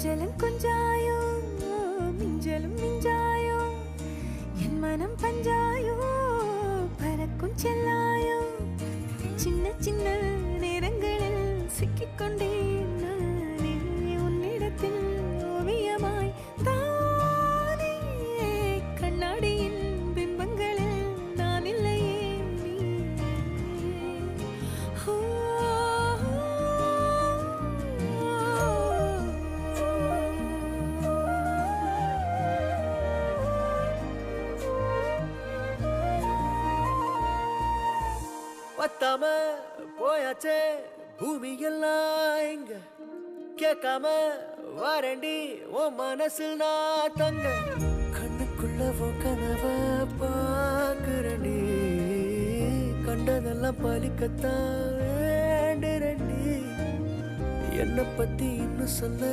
கொஞ்சலும் கொஞ்சாயோ மிஞ்சலும் மிஞ்சாயோ என் மனம் பஞ்சாயோ பறக்கும் செல்லாயோ சின்ன சின்ன நேரங்களில் சிக்கிக்கொண்டேன் நானே உன்னிடத்தில் ஓவியமாய் தானே கண்ணாடியின் பிம்பங்களில் நான் இல்லையே பத்தாம போயாச்சே பூமி எல்லாம் இங்க கேட்காம வாரண்டி உன் மனசில் நான் தங்க கண்ணுக்குள்ள உன் கனவ பாக்குறண்டி கண்டதெல்லாம் பலிக்கத்தான் வேண்டுறண்டி என்னை பத்தி இன்னும் சொல்ல